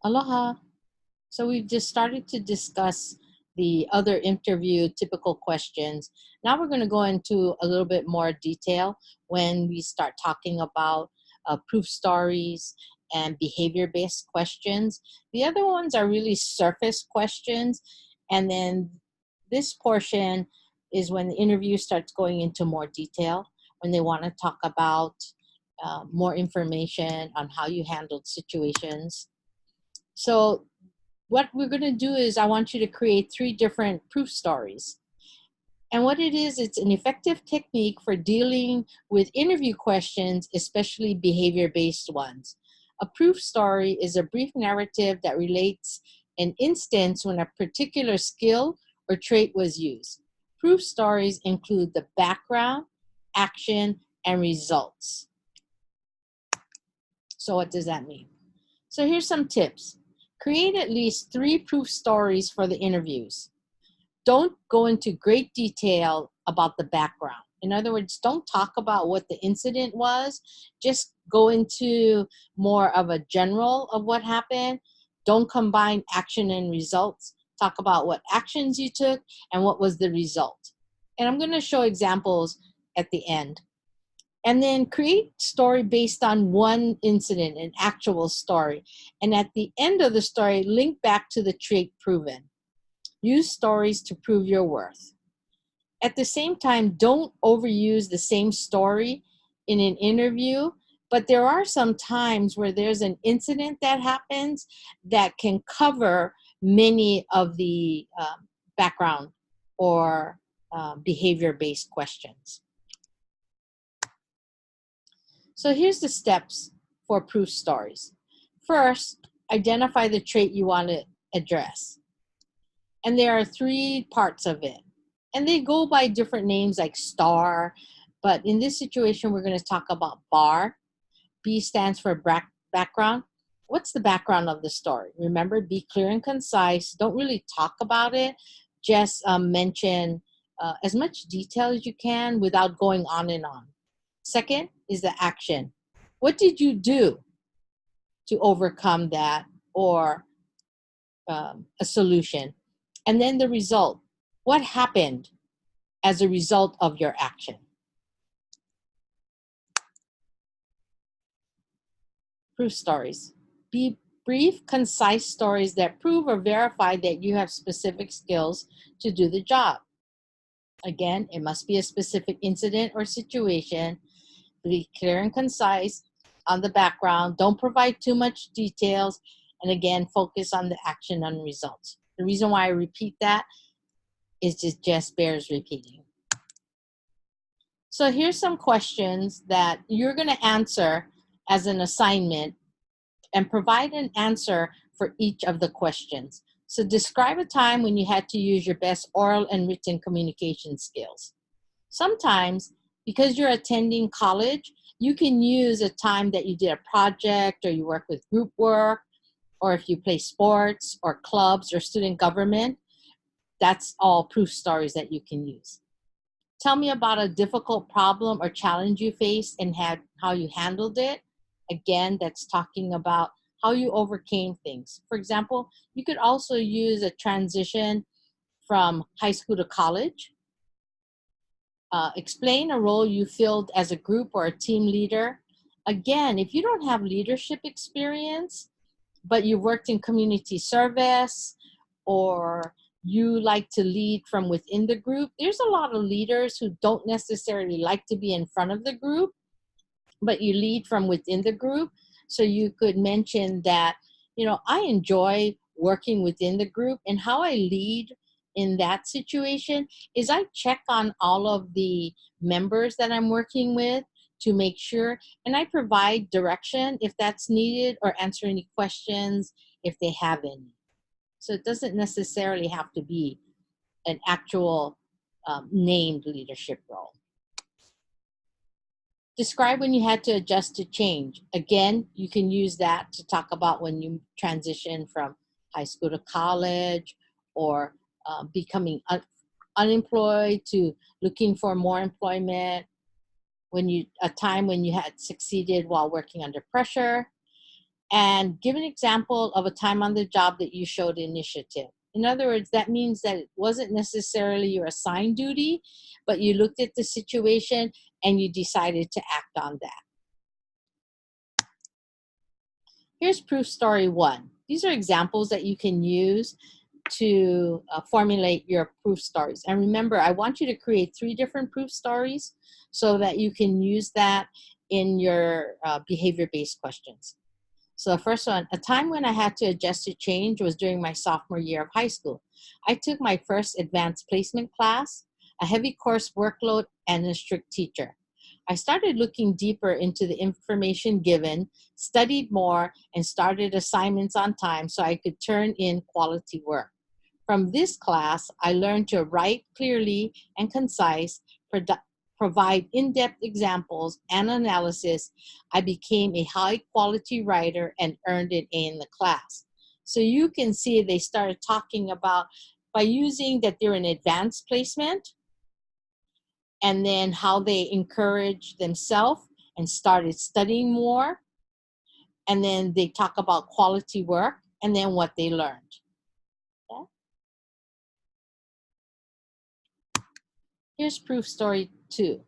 Aloha. So we've just started to discuss the other interview typical questions. Now we're going to go into a little bit more detail when we start talking about proof stories and behavior-based questions. The other ones are really surface questions. And then this portion is when the interview starts going into more detail, when they want to talk about more information on how you handled situations. So what we're going to do is I want you to create 3 different proof stories. And what it is, it's an effective technique for dealing with interview questions, especially behavior-based ones. A proof story is a brief narrative that relates an instance when a particular skill or trait was used. Proof stories include the background, action, and results. So what does that mean? So here's some tips. Create at least 3 proof stories for the interviews. Don't go into great detail about the background. In other words, don't talk about what the incident was. Just go into more of a general of what happened. Don't combine action and results. Talk about what actions you took and what was the result. And I'm going to show examples at the end. And then create story based on one incident, an actual story. And at the end of the story, link back to the trait proven. Use stories to prove your worth. At the same time, don't overuse the same story in an interview, but there are some times where there's an incident that happens that can cover many of the background or behavior-based questions. So here's the steps for proof stories. First, identify the trait you want to address. And there are 3 parts of it. And they go by different names like STAR, but in this situation, we're going to talk about BAR. B stands for background. What's the background of the story? Remember, be clear and concise. Don't really talk about it. Just mention as much detail as you can without going on and on. Second is the action. What did you do to overcome that or a solution? And then the result. What happened as a result of your action? Proof stories. Be brief, concise stories that prove or verify that you have specific skills to do the job. Again, it must be a specific incident or situation. Be clear and concise on the background. Don't provide too much details. And again, focus on the action and results. The reason why I repeat that is it just bears repeating. So here's some questions that you're going to answer as an assignment and provide an answer for each of the questions. So describe a time when you had to use your best oral and written communication skills. Sometimes, because you're attending college, you can use a time that you did a project or you work with group work, or if you play sports or clubs or student government. That's all proof stories that you can use. Tell me about a difficult problem or challenge you faced and how you handled it. Again, that's talking about how you overcame things. For example, you could also use a transition from high school to college. Explain a role you filled as a group or a team leader. Again, if you don't have leadership experience, but you worked in community service or you like to lead from within the group, there's a lot of leaders who don't necessarily like to be in front of the group, but you lead from within the group. So you could mention that, I enjoy working within the group, and how I lead in that situation is I check on all of the members that I'm working with to make sure, and I provide direction if that's needed or answer any questions if they have any. So it doesn't necessarily have to be an actual named leadership role. Describe when you had to adjust to change. Again, you can use that to talk about when you transition from high school to college or becoming unemployed to looking for more employment, a time when you had succeeded while working under pressure. and give an example of a time on the job that you showed initiative. In other words, that means that it wasn't necessarily your assigned duty, but you looked at the situation and you decided to act on that. Here's proof story 1. These are examples that you can use to formulate your proof stories. And remember, I want you to create 3 different proof stories so that you can use that in your behavior-based questions. So the first one, a time when I had to adjust to change was during my sophomore year of high school. I took my first advanced placement class, a heavy course workload, and a strict teacher. I started looking deeper into the information given, studied more, and started assignments on time so I could turn in quality work. From this class, I learned to write clearly and concise, provide in-depth examples and analysis. I became a high-quality writer and earned an A in the class. So you can see they started talking about, by using that they're in advanced placement, and then how they encouraged themselves and started studying more. And then they talk about quality work and then what they learned. Okay? Here's proof story 2.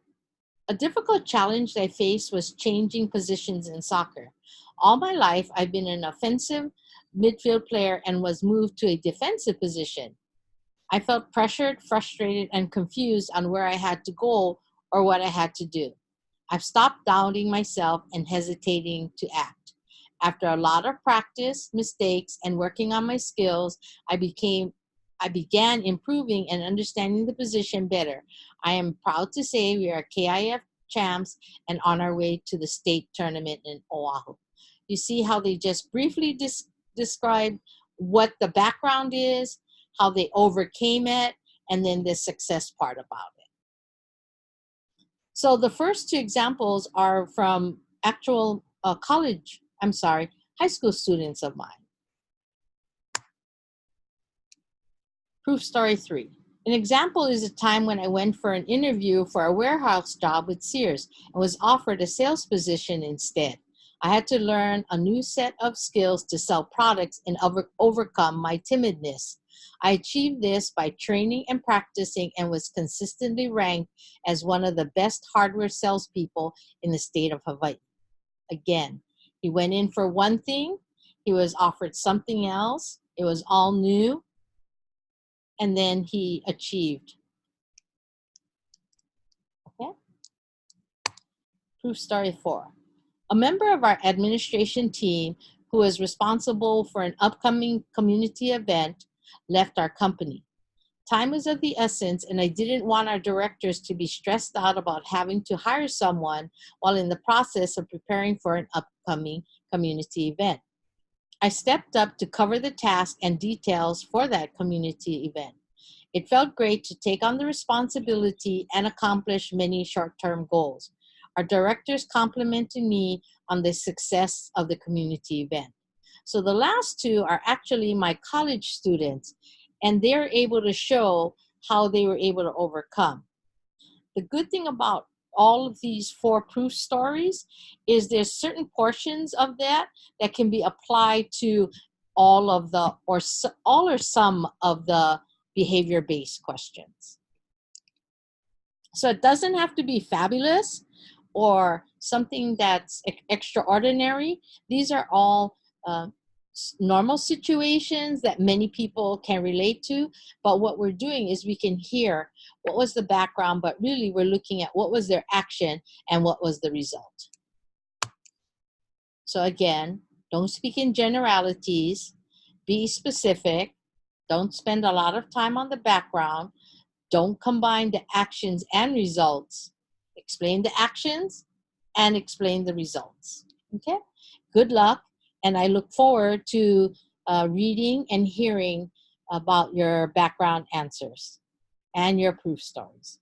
A difficult challenge I faced was changing positions in soccer. All my life, I've been an offensive midfield player and was moved to a defensive position. I felt pressured, frustrated, and confused on where I had to go or what I had to do. I've stopped doubting myself and hesitating to act. After a lot of practice, mistakes, and working on my skills, I began improving and understanding the position better. I am proud to say we are KIF champs and on our way to the state tournament in Oahu. You see how they just briefly describe what the background is, how they overcame it, and then the success part about it. So the first 2 examples are from actual high school students of mine. Proof story 3. An example is a time when I went for an interview for a warehouse job with Sears and was offered a sales position instead. I had to learn a new set of skills to sell products and overcome my timidness. I achieved this by training and practicing and was consistently ranked as one of the best hardware salespeople in the state of Hawaii. Again, he went in for one thing, he was offered something else, it was all new, and then he achieved. Okay? Proof story 4. A member of our administration team who is responsible for an upcoming community event left our company. Time was of the essence, and I didn't want our directors to be stressed out about having to hire someone while in the process of preparing for an upcoming community event. I stepped up to cover the task and details for that community event. It felt great to take on the responsibility and accomplish many short-term goals. Our directors complimented me on the success of the community event. So the last 2 are actually my college students, and they're able to show how they were able to overcome. The good thing about all of these 4 proof stories is there's certain portions of that that can be applied to all of the, or all or some of the behavior-based questions. So it doesn't have to be fabulous or something that's extraordinary. These are all normal situations that many people can relate to, but what we're doing is we can hear what was the background, but really we're looking at what was their action and what was the result. So again, don't speak in generalities, be specific, don't spend a lot of time on the background, don't combine the actions and results, explain the actions and explain the results. Okay, good luck. And I look forward to reading and hearing about your background answers and your proof stories.